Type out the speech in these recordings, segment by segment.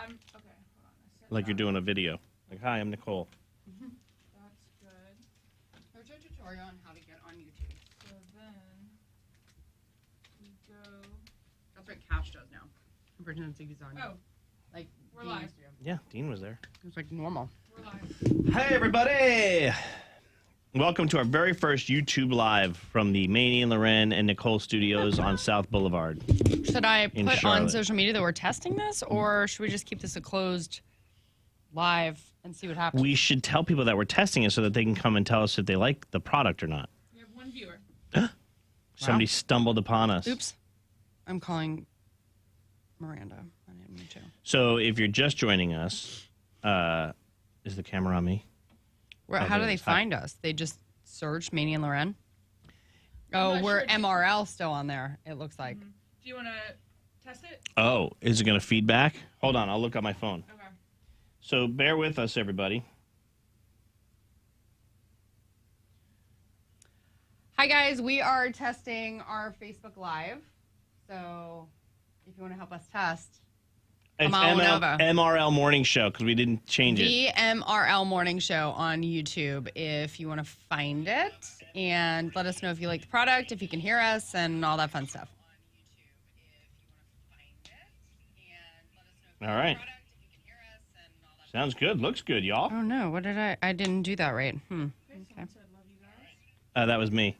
I'm okay. Hold on. Like you're doing a video. Like, hi, I'm Nicole. That's good. There's a tutorial on how to get on YouTube. So then we go. That's what Cash does now. Pretends he's on. Oh, like we're Dean live. used to do. Yeah, Dean was there. It's like normal. We're live. Hey, everybody. Welcome to our very first YouTube Live from the Maney and LauRen and Nicole studios on South Boulevard. Should I In put Charlotte. on social media that we're testing this, or should we just keep this a closed live and see what happens? We should tell people that we're testing it so that they can come and tell us if they like the product or not. We have one viewer. Somebody stumbled upon us. Oops. I'm calling Miranda. I didn't mean to. So if you're just joining us, is the camera on me? How do there they it is. find us? They just search Maney and LauRen? Oh, not we're sure. MRL still on there, it looks like. Do you want to test it? Oh, is it going to feed back? Hold on, I'll look at my phone. Okay. So bear with us, everybody. Hi, guys. We are testing our Facebook Live. So if you want to help us test, It's Come on over. MRL Morning Show because we didn't change it. the MRL Morning Show on YouTube if you want to find it. And let us know if you like the product, if you can hear us, and all that fun stuff. All right. Sounds good. Looks good, y'all. Oh, no. What did I didn't do that right. Okay. Okay. Someone said love you guys. That was me.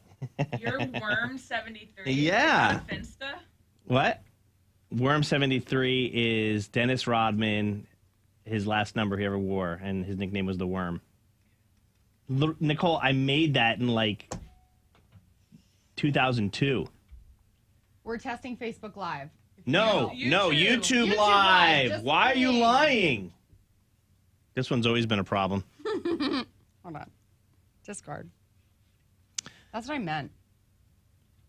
You're Worm73. Yeah. Finsta. What? Worm73 is Dennis Rodman, his last number he ever wore, and his nickname was the Worm. Nicole, I made that in like 2002. We're testing Facebook Live. No, YouTube. no, YouTube YouTube Live. Live, just Why are you kidding. lying? This one's always been a problem. Hold on. Discard. That's what I meant.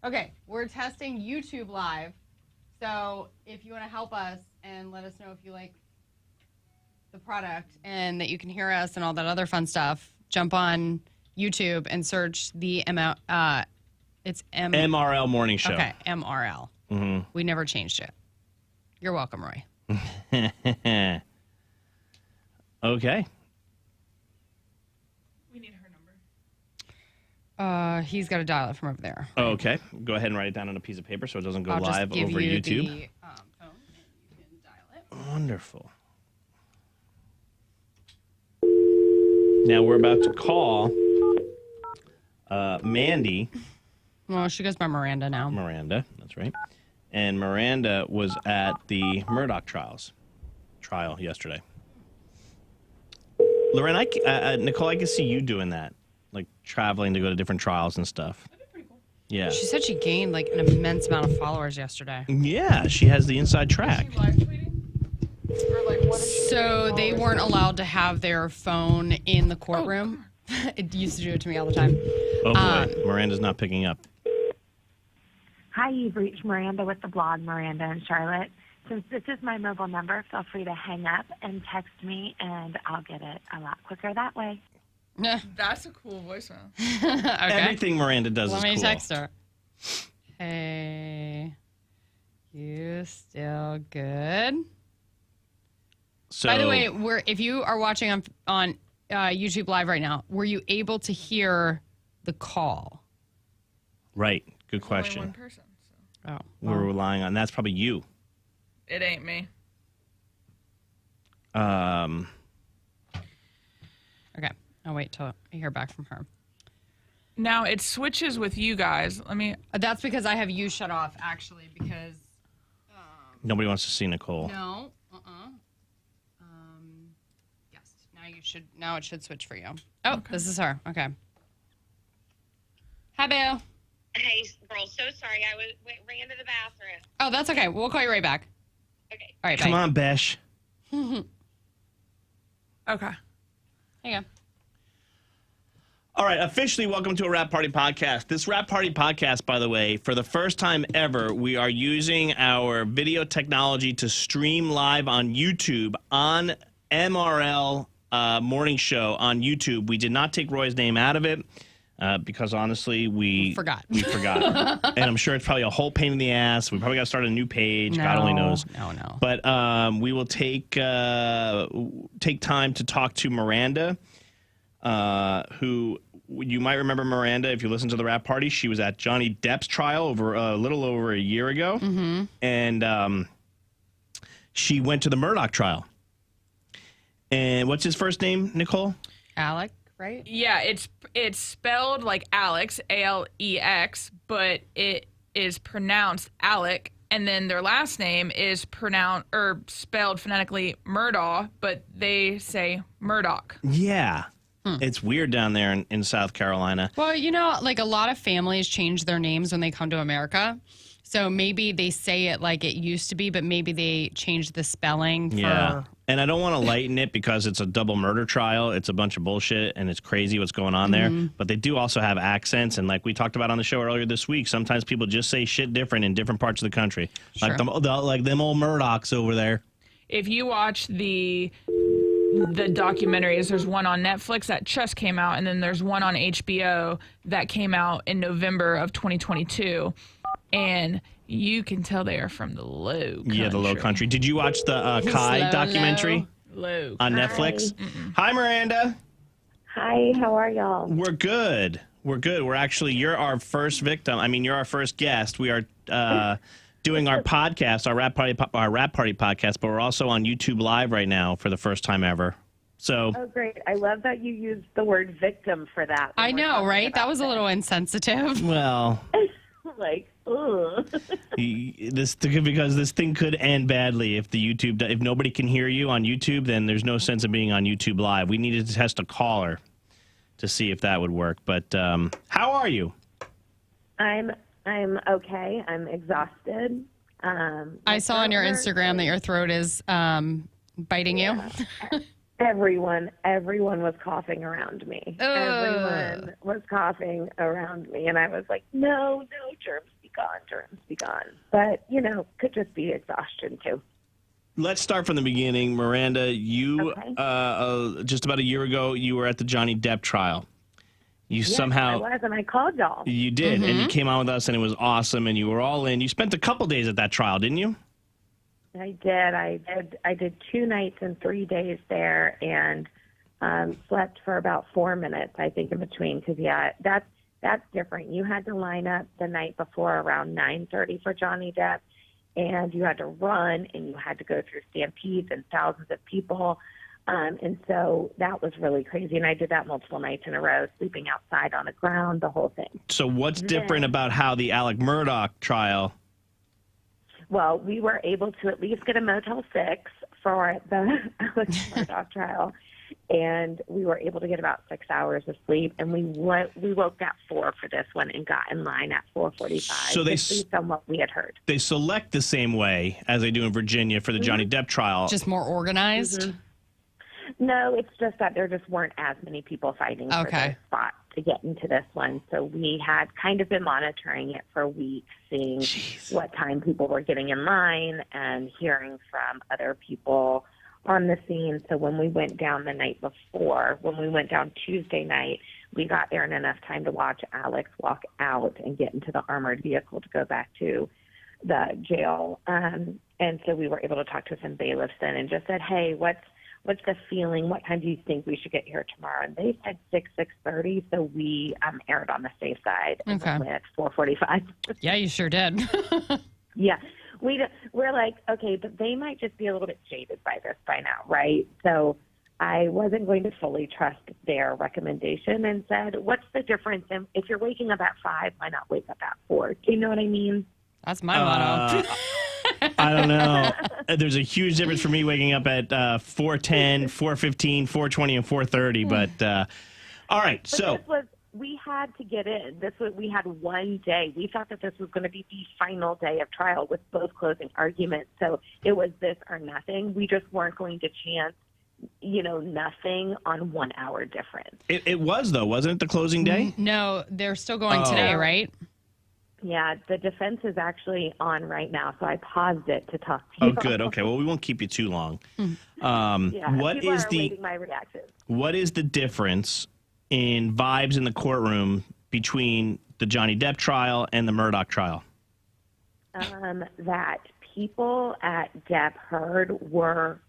Okay, we're testing YouTube Live. So if you want to help us and let us know if you like the product and that you can hear us and all that other fun stuff, jump on YouTube and search the MRL Morning Show. Okay, MRL. Mm-hmm. We never changed it. You're welcome, Roy. Okay. We need her number. He's got to dial it from over there. Okay. Go ahead and write it down on a piece of paper so it doesn't go I'll live just give over you YouTube. the phone and you can dial it. Wonderful. Now we're about to call Mandy. Well, she goes by Miranda now. Miranda, that's right. And Miranda was at the Murdoch trial yesterday. LauRen, Nicole, I can see you doing that, like traveling to go to different trials and stuff. That'd be pretty cool. Yeah. She said she gained like an immense amount of followers yesterday. Yeah, she has the inside track. Is she live tweeting? Or like what is she So doing they while weren't allowed to have their phone in the courtroom. It used to do it to me all the time. Oh boy, Miranda's not picking up. Hi, you've reached Miranda with the blog Miranda in Charlotte. Since this is my mobile number, feel free to hang up and text me, and I'll get it a lot quicker that way. That's a cool voicemail. Okay. Everything Miranda does Let is me cool. text her. Hey, you still good? So, By the way, if you are watching on YouTube Live right now, were you able to hear the call? right, good Only one question. person. So. Oh, We're relying on that's probably you. It ain't me. okay. I'll wait till I hear back from her. Now it switches with you guys. Let me. That's because I have you shut off, actually, because Nobody wants to see Nicole. no, yes. Now it should switch for you. Oh, Okay. This is her. Okay. Hi, Boo. Hey, girl, so sorry. I ran to the bathroom. Oh, that's okay. We'll call you right back. Okay. All right, Come bye. on, Besh. Okay. There you go. All right, officially welcome to a Rap Party Podcast. This Rap Party Podcast, by the way, for the first time ever, we are using our video technology to stream live on YouTube on MRL Morning Show on YouTube. We did not take Roy's name out of it. because honestly, we forgot. We forgot. And I'm sure it's probably a whole pain in the ass. We probably got to start a new page. God only knows. No. But we will take time to talk to Miranda, who you might remember Miranda if you listen to the Rap Party. She was at Johnny Depp's trial over a little over a year ago. Mm-hmm. And she went to the Murdoch trial. And what's his first name, Nicole? Alec, right? Yeah, it's spelled like Alex, Alex, but it is pronounced Alec, and then their last name is pronounced or spelled phonetically Murdaugh, but they say Murdoch. Yeah. It's weird down there in South Carolina. Well, you know, like a lot of families change their names when they come to America. So maybe they say it like it used to be, but maybe they changed the spelling for... Yeah. And I don't want to lighten it because it's a double murder trial. It's a bunch of bullshit, and it's crazy what's going on there. But they do also have accents, and like we talked about on the show earlier this week, sometimes people just say shit different in different parts of the country. Sure. Like them old Murdochs over there. If you watch the documentaries, there's one on Netflix that just came out, and then there's one on HBO that came out in November of 2022. And you can tell they are from the low country. Yeah, the low country. Did you watch the Kai documentary Low. on Netflix? Hi, Miranda. Hi, how are y'all? We're good. We're actually, you're our first victim. I mean, you're our first guest. We are doing our podcast, our Rap Party podcast, but we're also on YouTube Live right now for the first time ever. So. Oh, great. I love that you used the word victim for that. I know, right? That was a little insensitive. Well. Like, ugh. Because this thing could end badly if if nobody can hear you on YouTube, then there's no sense of being on YouTube Live. We needed to test a caller to see if that would work. But how are you? I'm okay. I'm exhausted. I saw on your Instagram that your throat is biting you. Everyone was coughing around me. Everyone was coughing around me. And I was like, no, germs be gone. But, you know, could just be exhaustion too. Let's start from the beginning. Miranda, you, just about a year ago, you were at the Johnny Depp trial. Yes, I was, and I called y'all. You did, and you came on with us, and it was awesome, and you were all in. You spent a couple days at that trial, didn't you? I did. I did 2 nights and 3 days there, and slept for about 4 minutes, I think, in between. Because that's different. You had to line up the night before around 9:30 for Johnny Depp, and you had to run, and you had to go through stampedes and thousands of people, and so that was really crazy. And I did that multiple nights in a row, sleeping outside on the ground, the whole thing. So what's different about how the Alec Murdoch trial? Well, we were able to at least get a Motel 6 for the Alec Murdoch trial, and we were able to get about 6 hours of sleep. And we woke at 4 for this one and got in line at 4:45. So based on what we had heard. They select the same way as they do in Virginia for the Johnny Depp trial. Just more organized? No, it's just that there just weren't as many people fighting for the spot to get into this one. So we had kind of been monitoring it for weeks, seeing what time people were getting in line and hearing from other people on the scene. So when we went down the night before, when we went down Tuesday night, we got there in enough time to watch Alex walk out and get into the armored vehicle to go back to the jail. And so we were able to talk to some bailiffs then and just said, hey, what's the feeling? What time do you think we should get here tomorrow? And they said 6:30, so we erred on the safe side and went at 4:45. Yeah, you sure did. Yeah. We're like, okay, but they might just be a little bit jaded by this by now, right? So I wasn't going to fully trust their recommendation and said, what's the difference? And if you're waking up at 5, why not wake up at 4? Do you know what I mean? That's my motto. I don't know. There's a huge difference for me waking up at 4:10, 4:15, 4:20, and 4:30. But all right, so we had to get in. We had one day. We thought that this was going to be the final day of trial with both closing arguments. So it was this or nothing. We just weren't going to chance, nothing on 1 hour difference. It was though, wasn't it? The closing day? No, they're still going today, right? Yeah, the defense is actually on right now, so I paused it to talk to you. Oh, good. Okay, well, we won't keep you too long. Yeah, what people is are awaiting my reaction. What is the difference in vibes in the courtroom between the Johnny Depp trial and the Murdoch trial? That people at Depp Heard were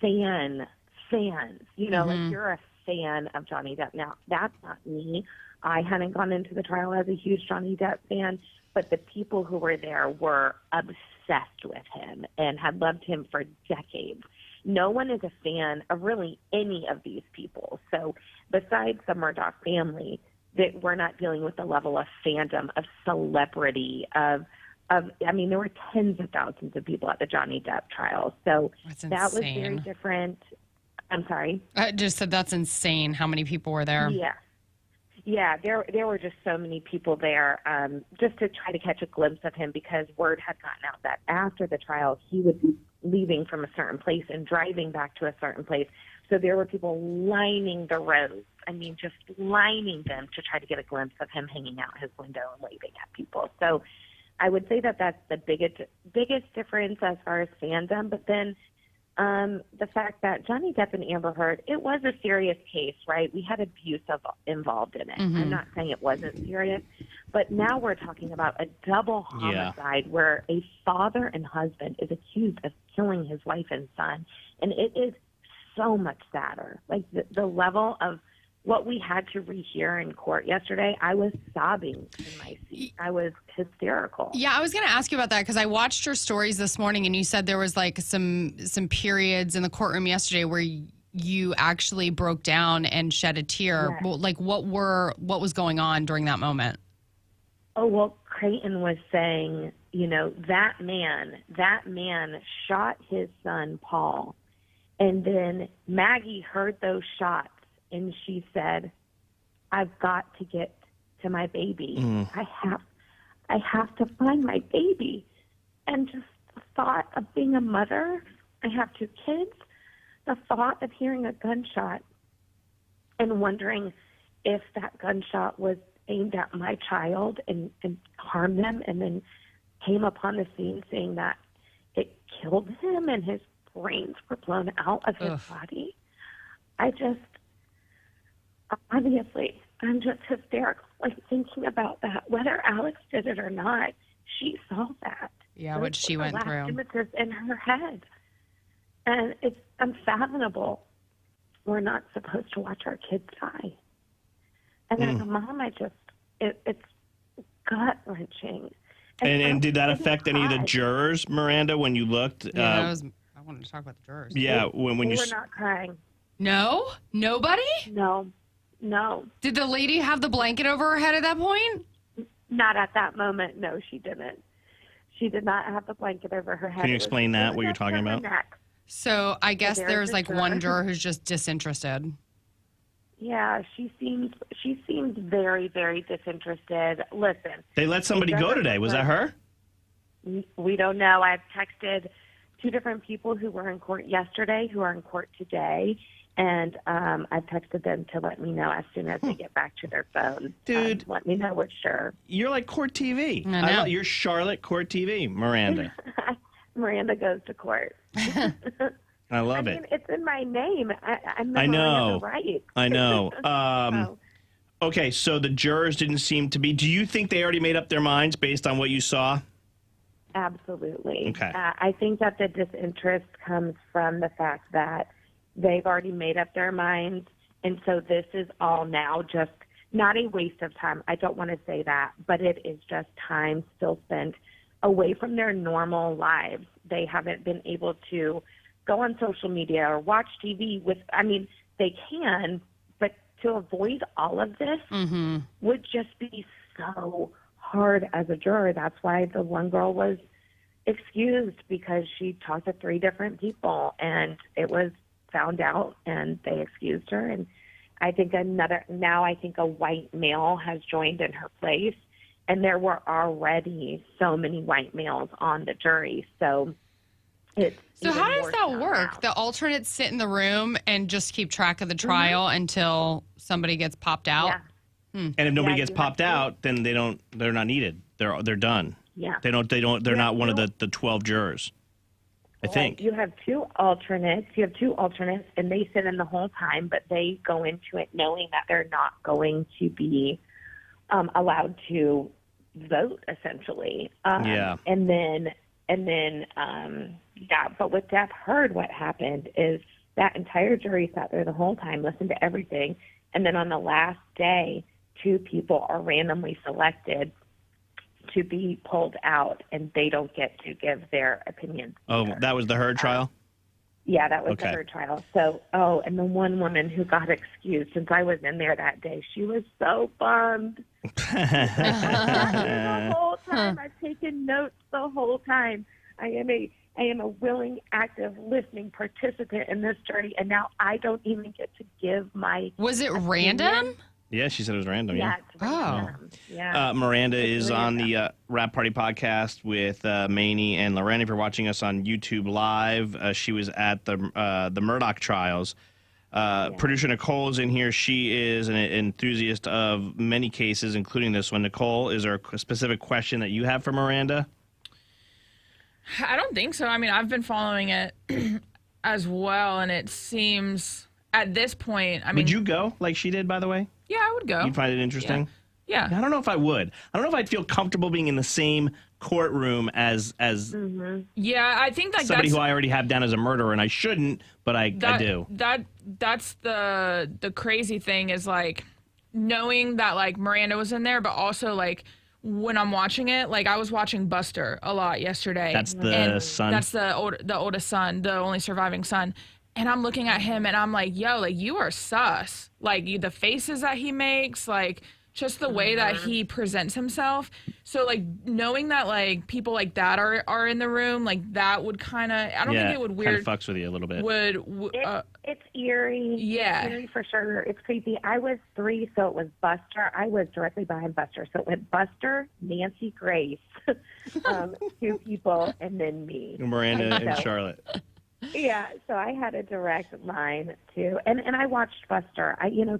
fans. You know, like you're a fan of Johnny Depp. Now, that's not me. I hadn't gone into the trial as a huge Johnny Depp fan, but the people who were there were obsessed with him and had loved him for decades. No one is a fan of really any of these people. So besides the Murdoch family, that we're not dealing with the level of fandom, of celebrity, I mean, there were tens of thousands of people at the Johnny Depp trial. So that was very different. I'm sorry? I just said that's insane how many people were there. Yeah. Yeah, there were just so many people there just to try to catch a glimpse of him, because word had gotten out that after the trial he would be leaving from a certain place and driving back to a certain place. So there were people lining the roads. I mean, just lining them to try to get a glimpse of him hanging out his window and waving at people. So I would say that that's the biggest difference as far as fandom. But then the fact that Johnny Depp and Amber Heard, it was a serious case, right? We had abuse involved in it. I'm not saying it wasn't serious, but now we're talking about a double homicide where a father and husband is accused of killing his wife and son. And it is so much sadder. Like the level of what we had to rehear in court yesterday, I was sobbing in my seat. I was hysterical. Yeah, I was going to ask you about that because I watched your stories this morning, and you said there was like some periods in the courtroom yesterday where you actually broke down and shed a tear. Yes. Well, like what was going on during that moment? Oh, well, Creighton was saying, you know, that man shot his son, Paul. And then Maggie heard those shots. And she said, I've got to get to my baby. I have to find my baby. And just the thought of being a mother, I have 2 kids, the thought of hearing a gunshot and wondering if that gunshot was aimed at my child and harmed them, and then came upon the scene saying that it killed him and his brains were blown out of his body. Obviously, I'm just hysterical, like thinking about that. Whether Alex did it or not, she saw that. Yeah, what she went through. Images in her head. And it's unfathomable. We're not supposed to watch our kids die. And as a mom, it's gut-wrenching. And did that affect any of the jurors, Miranda, when you looked? Yeah, I wanted to talk about the jurors. Yeah, when they you were not crying. No? Nobody? No. Did the lady have the blanket over her head at that point? Not at that moment. No, she didn't. She did not have the blanket over her head. Can you explain that, what you're talking about? So I guess there's like one juror who's just disinterested. Yeah, she seems very, very disinterested. Listen. They let somebody go today. Was that her? We don't know. I've texted 2 different people who were in court yesterday who are in court today. And I've texted them to let me know as soon as they get back to their phones. Dude. Let me know which juror. You're like court TV. I know. You're Charlotte court TV, Miranda. Miranda goes to court. I love it. I mean, it's in my name. I'm I know. right. I know. Okay, so the jurors didn't seem to be. Do you think they already made up their minds based on what you saw? Absolutely. Okay. I think that the disinterest comes from the fact that they've already made up their minds, and so this is all now just not a waste of time. I don't want to say that, but it is just time still spent away from their normal lives. They haven't been able to go on social media or watch TV they can, but to avoid all of this would just be so hard as a juror. That's why the one girl was excused, because she talked to 3 different people, and it was found out, and they excused her. And I think a white male has joined in her place, and there were already so many white males on the jury. So how does that work? The alternates sit in the room and just keep track of the trial until somebody gets popped out? Yeah. And if nobody gets popped out, then they're not needed. They're done. Yeah. They're not one of the 12 jurors. I think. You have two alternates. And they sit in the whole time, but they go into it knowing that they're not going to be allowed to vote, essentially. Yeah. And then, but what Deb heard, what happened is that entire jury sat there the whole time, listened to everything, and then on the last day, 2 people are randomly selected to be pulled out, and they don't get to give their opinions. Oh, that was the Heard trial? Yeah, that was Okay. the Heard trial. So, and the one woman who got excused, since I was in there that day, she was so bummed. The whole time, I've taken notes the whole time. I am a willing, active, listening participant in this journey, and now I don't even get to give my. Was it opinion. random? Yeah, she said it was random. Yeah. It's random. Yeah. Miranda is really on the Rap Party podcast with Maney and LauRen. If you're watching us on YouTube Live, she was at the Murdoch trials. Producer Nicole is in here. She is an enthusiast of many cases, including this one. Nicole, is there a specific question that you have for Miranda? I don't think so. I mean, I've been following it as well, and it seems at this point, I mean... Would you go like she did, by the way? Yeah, I would go. You'd find it interesting? Yeah. I don't know if I would. I don't know if I'd feel comfortable being in the same courtroom as Yeah, I think like somebody that's... who I already have down as a murderer, and I shouldn't, but I do. That's the crazy thing is like knowing that like Miranda was in there, but also like when I'm watching it, like I was watching Buster a lot yesterday. That's the son? That's the oldest son, the only surviving son. And I'm looking at him and I'm like, yo, like you are sus. Like the faces that he makes, like just the way that he presents himself. So like knowing that like people like that are in the room, like that would kind of, I don't think it would weird. Kind of fucks with you a little bit. It's eerie. Yeah. It's eerie for sure. It's creepy. I was 3, so it was Buster. I was directly behind Buster. So it went Buster, Nancy Grace, 2 people, and then me. Miranda and Charlotte. Yeah, so I had a direct line too, and I watched Buster.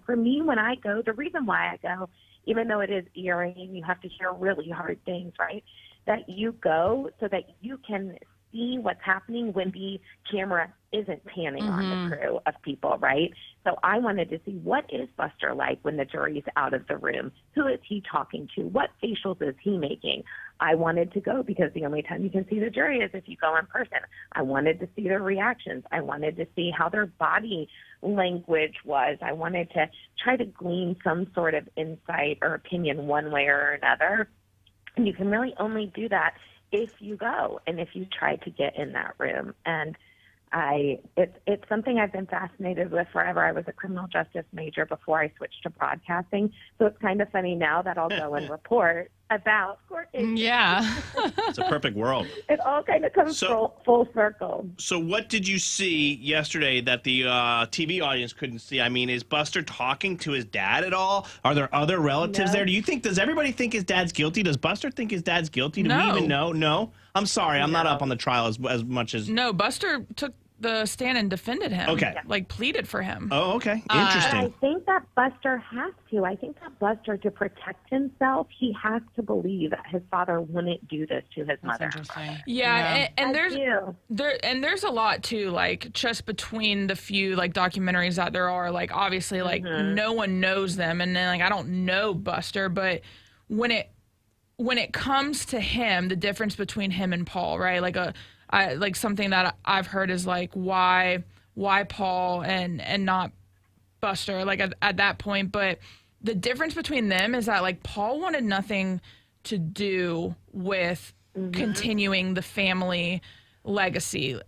For me, when I go, the reason why I go, even though it is eerie and you have to hear really hard things, right? That you go so that you can see what's happening when the camera isn't panning on the crew of people, right? So I wanted to see what is Buster like when the jury's out of the room. Who is he talking to? What facials is he making? I wanted to go because the only time you can see the jury is if you go in person. I wanted to see their reactions. I wanted to see how their body language was. I wanted to try to glean some sort of insight or opinion one way or another. And you can really only do that if you go and if you try to get in that room. And it's something I've been fascinated with forever. I was a criminal justice major before I switched to broadcasting, so it's kind of funny now that I'll go and report about court cases. Yeah. It's a perfect world. It all kind of comes full circle. So what did you see yesterday that the TV audience couldn't see? I mean, is Buster talking to his dad at all? Are there other relatives there? Does everybody think his dad's guilty? Does Buster think his dad's guilty? Do we even know? No? I'm sorry. I'm not up on the trial as much as... No, Buster took the stand and defended him. Okay. Like pleaded for him. Oh, okay. Interesting. I think that Buster has to. I think that Buster, to protect himself, he has to believe that his father wouldn't do this to his mother. Interesting. Yeah, and there's there's a lot too, like just between the few like documentaries that there are, like obviously like no one knows them, and then like I don't know Buster, but when it comes to him, the difference between him and Paul, right? Like something that I've heard is like why Paul and not Buster, like at that point. But the difference between them is that like Paul wanted nothing to do with continuing the family legacy.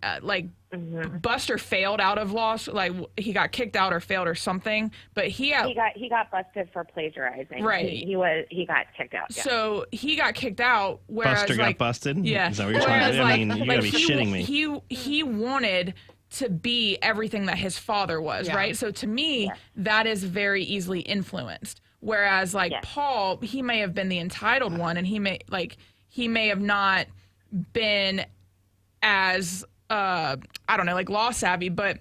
Buster failed out of law, like he got kicked out or failed or something, but he got busted for plagiarizing. Right. He got kicked out. Yeah. So he got kicked out. Whereas Buster got busted? Yeah. Is that what you're trying to do? I mean, you gotta be shitting me. He wanted to be everything that his father was, right? So to me, that is very easily influenced. Whereas Paul, he may have been the entitled one, and he may have not been as I don't know, like law savvy, but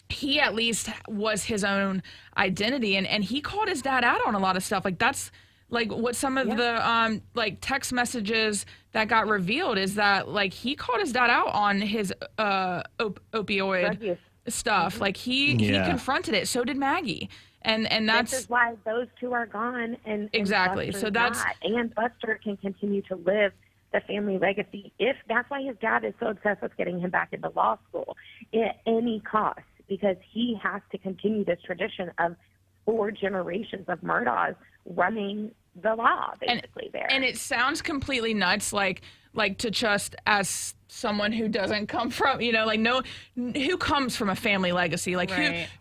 he at least was his own identity, and he called his dad out on a lot of stuff. Like that's like what some of the like text messages that got revealed is that like he called his dad out on his opioid stuff. Like he confronted it. So did Maggie. And that's this is why those two are gone. And exactly. And so that's not. And Buster can continue to live the family legacy. If that's why his dad is so obsessed with getting him back into law school at any cost, because he has to continue this tradition of 4 generations of Murdaughs running the law, basically. And it sounds completely nuts, like to just as someone who doesn't come from, who comes from a family legacy, like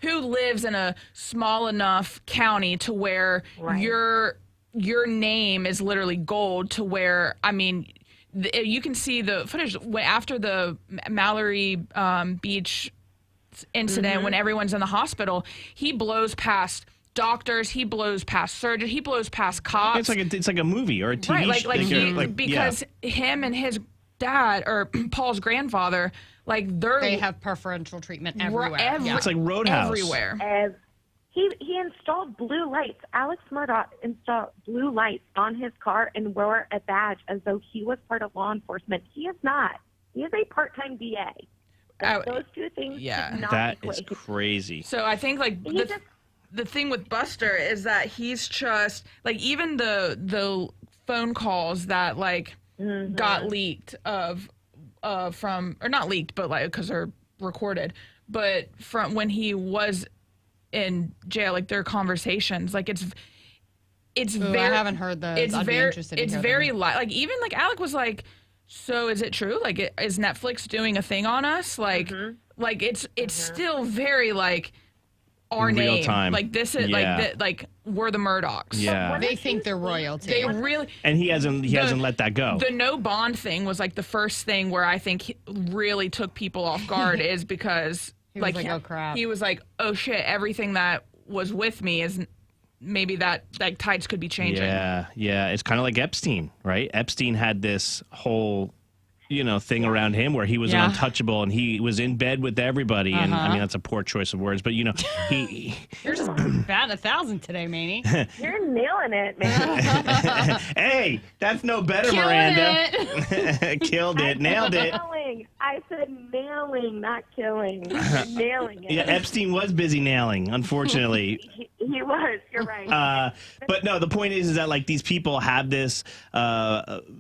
who lives in a small enough county to where your name is literally gold, to where, I mean, you can see the footage after the Mallory Beach incident, when everyone's in the hospital, he blows past doctors, he blows past surgeons, he blows past cops. It's like a movie or a TV show. Because him and his dad, or Paul's grandfather, like they have preferential treatment everywhere. It's like Roadhouse. Everywhere. He installed blue lights. Alex Murdaugh installed blue lights on his car and wore a badge as though he was part of law enforcement. He is not. He is a part-time DA. Those two things that is crazy. So I think like the thing with Buster is that he's just like, even the phone calls that like got leaked from, or not leaked, but like because they're recorded, but from when he was in jail, like their conversations, like it's very, I haven't heard those. It's I'd very, be interested to it's hear very them. like even like Alec was like, so is it true? Like, is Netflix doing a thing on us? Like, like it's still very like our in name. Real time. Like this is like we're the Murdaughs. Yeah, they think they're royalty. They really. And he hasn't let that go. The no bond thing was like the first thing where I think really took people off guard, is because he was like, oh crap. He was like, oh shit, everything that was with me is. Maybe that like tides could be changing. Yeah. It's kind of like Epstein, right? Epstein had this whole, thing around him where he was an untouchable and he was in bed with everybody. And I mean, that's a poor choice of words, but You're just batting 1,000 today, Maney. You're nailing it, man. Hey, that's no better, Killed Miranda. it. Killed it, nailed it. I said nailing, not killing. Nailing it. Yeah, Epstein was busy nailing, unfortunately. He was. You're right. But no, the point is that like these people have this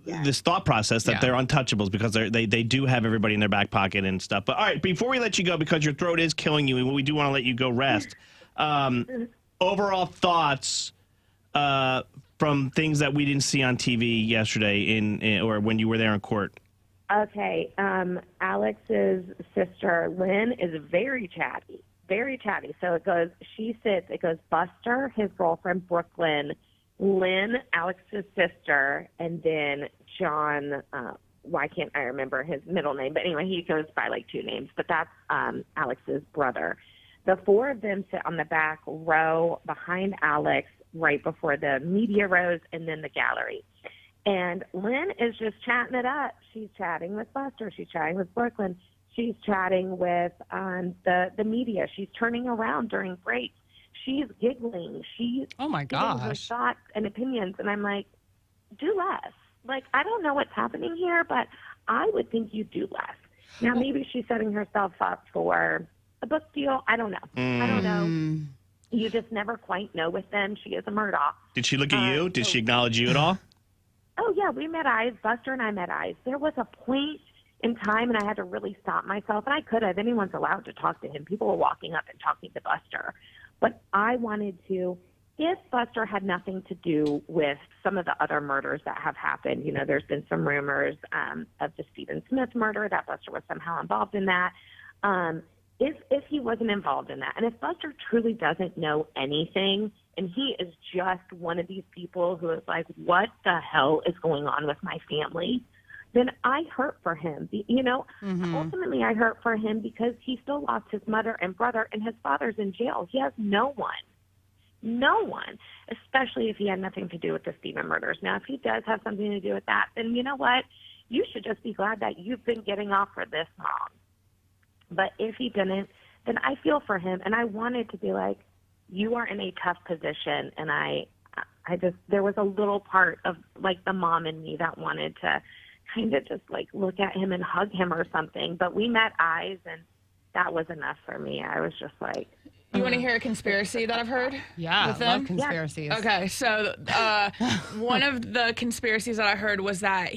this thought process that they're untouchables because they do have everybody in their back pocket and stuff. But all right, before we let you go, because your throat is killing you, and we do want to let you go rest. Overall thoughts from things that we didn't see on TV yesterday or when you were there in court. Okay, Alex's sister, Lynn, is very chatty. Very chatty. So it goes Buster, his girlfriend, Brooklyn, Lynn, Alex's sister, and then John, why can't I remember his middle name? But anyway, he goes by like 2 names, but that's Alex's brother. The 4 of them sit on the back row behind Alex, right before the media rows and then the gallery. And Lynn is just chatting it up. She's chatting with Buster. She's chatting with Brooklyn. She's chatting with the media. She's turning around during breaks. She's giggling. She's giving her thoughts and opinions. And I'm like, do less. Like, I don't know what's happening here, but I would think you'd do less. Now, maybe she's setting herself up for a book deal. I don't know. I don't know. You just never quite know with them. She is a Murdaugh. Did she look at you? Did she acknowledge you at all? Oh, yeah, we met eyes. Buster and I met eyes. There was a point in time, and I had to really stop myself, and I could have. Anyone's allowed to talk to him. People were walking up and talking to Buster. But I wanted to, if Buster had nothing to do with some of the other murders that have happened, there's been some rumors of the Stephen Smith murder, that Buster was somehow involved in that. If he wasn't involved in that, and if Buster truly doesn't know anything, and he is just one of these people who is like, what the hell is going on with my family, then I hurt for him. Ultimately I hurt for him because he still lost his mother and brother, and his father's in jail. He has no one, especially if he had nothing to do with the Stephen murders. Now, if he does have something to do with that, then you know what? You should just be glad that you've been getting off for this long. But if he didn't, then I feel for him, and I wanted to be like, you are in a tough position, and I there was a little part of like the mom in me that wanted to kind of just like look at him and hug him or something. But we met eyes, and that was enough for me. I was just like, you want to hear a conspiracy that I've heard? Yeah, with I love them? conspiracies. Yeah. Okay, so one of the conspiracies that I heard was that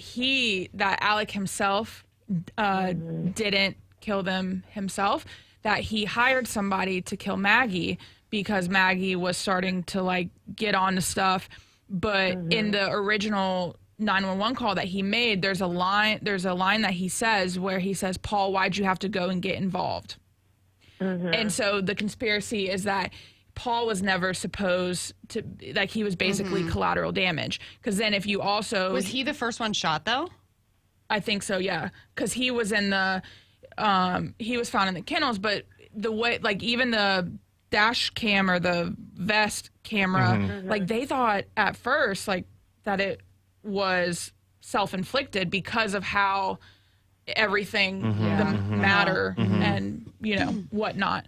Alec himself didn't kill them himself, that he hired somebody to kill Maggie because Maggie was starting to like get on to stuff. But in the original 911 call that he made, there's a line that he says where he says, "Paul, why'd you have to go and get involved?" And so the conspiracy is that Paul was never supposed to, like, he was basically collateral damage. Because then if you also... Was he the first one shot, though? I think so, yeah. Because he was in the... he was found in the kennels, but the way, like, even the dash cam or the vest camera, like, they thought at first, like, that it was self-inflicted because of how everything, the matter and, you know, whatnot.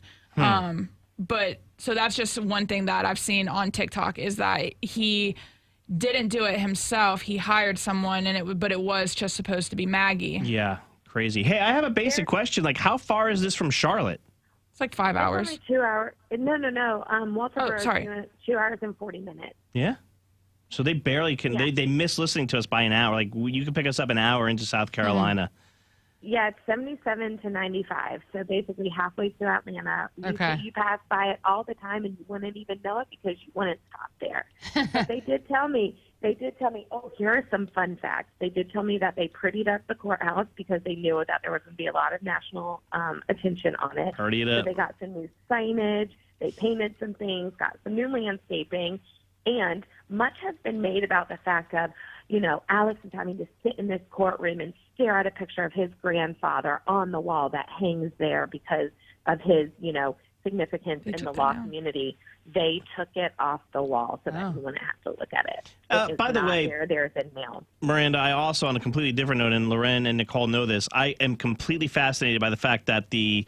But so that's just one thing that I've seen on TikTok is that he didn't do it himself. He hired someone, and but it was just supposed to be Maggie. Yeah, crazy. Hey, I have a basic question. Like, how far is this from Charlotte? It's like 5 hours. Only 2 hours. No. Walter sorry. 2 hours and 40 minutes. Yeah. So they barely can. Yeah. They miss listening to us by an hour. Like, you can pick us up an hour into South Carolina. Yeah, it's 77 to 95, so basically halfway through Atlanta. You pass by it all the time, and you wouldn't even know it because you wouldn't stop there. But they did tell me, oh, here are some fun facts. They did tell me that they prettied up the courthouse because they knew that there was going to be a lot of national attention on it. Pretty it up. So they got some new signage, they painted some things, got some new landscaping, and much has been made about the fact of, you know, Alex is having to sit in this courtroom and stare at a picture of his grandfather on the wall that hangs there because of his, you know, significance in the law community. They took it off the wall so that he wouldn't have to look at it. By the way, there's a nail. Miranda, I also, on a completely different note, and LauRen and Nicole know this, I am completely fascinated by the fact that the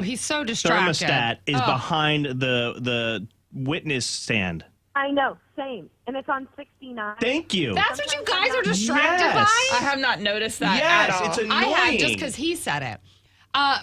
he's so distracted. thermostat is behind the witness stand. I know, same. And it's on 69. Thank you. That's what you guys are distracted by? I have not noticed that at all. It's annoying. I had, just because he said it.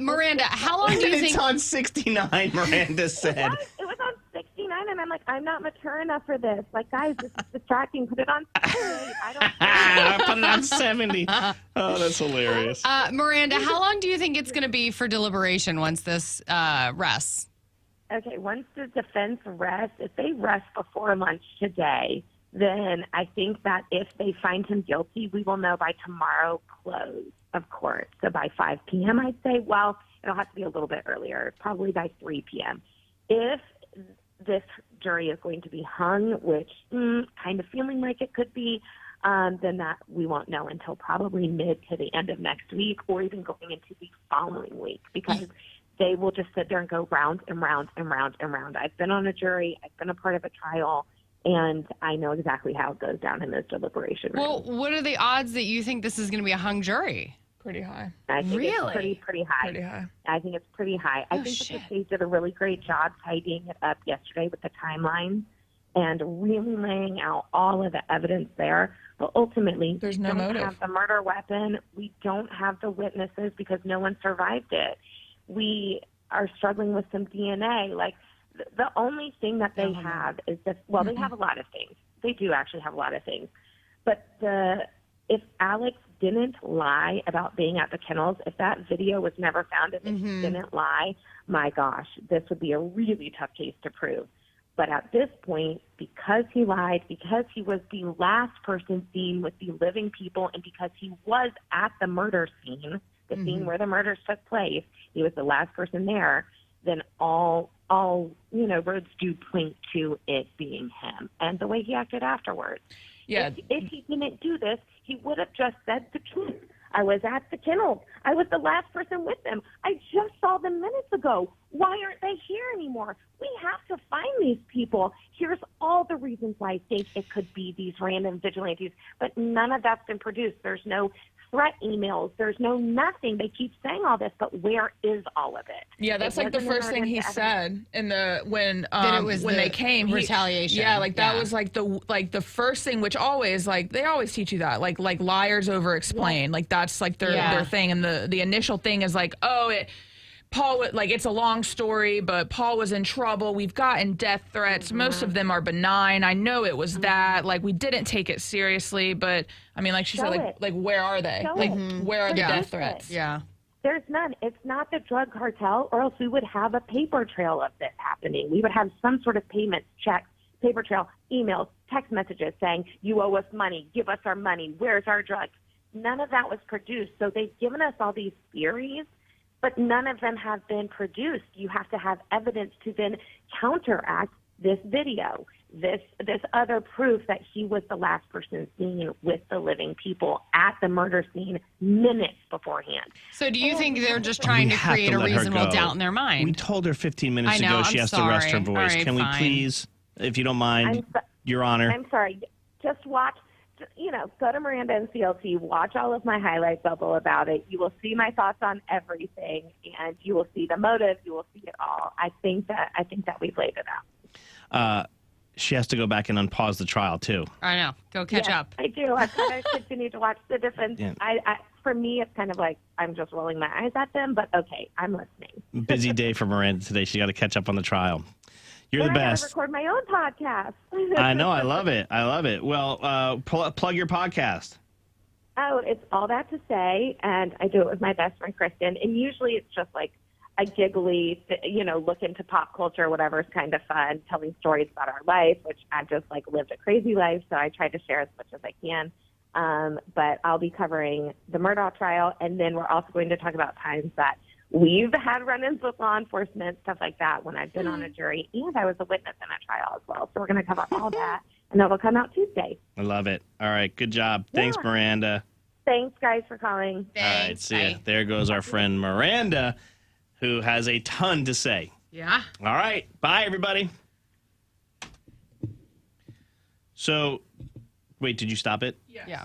Miranda, how long do you think... It's on 69, Miranda said. It was on 69, and I'm like, I'm not mature enough for this. Like, guys, this is distracting. Put it on 78. I put it on 70. Oh, that's hilarious. Miranda, how long do you think it's going to be for deliberation once this rests? Okay, once the defense rests, if they rest before lunch today, then I think that if they find him guilty, we will know by tomorrow close of court. So by 5 p.m., I'd say, well, it'll have to be a little bit earlier, probably by 3 p.m. If this jury is going to be hung, which kind of feeling like it could be, then that we won't know until probably mid to the end of next week or even going into the following week because they will just sit there and go round and round and round and round. I've been on a jury. I've been a part of a trial. And I know exactly how it goes down in those deliberation rooms. Well, what are the odds that you think this is going to be a hung jury? Pretty high. I think really? It's pretty high. Pretty high. I think it's pretty high. I think that the state did a really great job tidying it up yesterday with the timeline and really laying out all of the evidence there. But ultimately, there's no we don't motive. have the murder weapon. We don't have the witnesses because no one survived it. We are struggling with some DNA. Like, the only thing that they have is that, well, they have a lot of things. They do actually have a lot of things. But if Alex didn't lie about being at the kennels, if that video was never found and he didn't lie, my gosh, this would be a really tough case to prove. But at this point, because he lied, because he was the last person seen with the living people, and because he was at the murder scene, the scene where the murders took place, he was the last person there, then all roads do point to it being him and the way he acted afterwards. Yeah. If he didn't do this, he would have just said the truth. I was at the kennels. I was the last person with them. I just saw them minutes ago. Why aren't they here anymore? We have to find these people. Here's all the reasons why I think it could be these random vigilantes, but none of that's been produced. There's no threat emails. There's no nothing. They keep saying all this, but where is all of it? Yeah, that's like the first thing he said in the when they came. Retaliation. That was like the first thing, which always they always teach you that like liars over explain. Like that's like their thing. And the initial thing is like, Paul, it's a long story, but Paul was in trouble. We've gotten death threats. Most of them are benign. I know it was that. Like, we didn't take it seriously, but I mean, like she said, where are they? Where are the death threats? Yeah. There's none. It's not the drug cartel, or else we would have a paper trail of this happening. We would have some sort of payments, checks, paper trail, emails, text messages saying, you owe us money, give us our money, where's our drugs? None of that was produced. So they've given us all these theories, but none of them have been produced. You have to have evidence to then counteract this video, this other proof that he was the last person seen with the living people at the murder scene minutes beforehand. So do you think they're just trying to create a reasonable doubt in their mind? We told her 15 minutes ago she has to rest her voice. Right, Can we please, if you don't mind, Your Honor? I'm sorry. Just watch. Go to Miranda and CLT, watch all of my highlight bubble about it. You will see my thoughts on everything, and you will see the motive. You will see it all. I think that we've laid it out. She has to go back and unpause the trial, too. I know. Go catch up. I do. I've got to continue to watch the difference. Yeah. For me, it's kind of like I'm just rolling my eyes at them, but okay, I'm listening. Busy day for Miranda today. She got to catch up on the trial. You're the best. I record my own podcast. I know. I love it. Well, plug your podcast. Oh, it's All That to Say, and I do it with my best friend, Kristen. And usually it's just like a giggly, look into pop culture, whatever is kind of fun, telling stories about our life, which I've just lived a crazy life, so I try to share as much as I can. But I'll be covering the Murdaugh trial, and then we're also going to talk about times that we've had run-ins with law enforcement, stuff like that, when I've been on a jury, and I was a witness in a trial as well. So we're going to cover all that, and that'll come out Tuesday. I love it. All right, good job. Thanks, Miranda. Thanks, guys, for calling. Thanks. All right, see ya. There goes our friend Miranda, who has a ton to say. Yeah. All right, bye, everybody. So, wait, did you stop it? Yeah.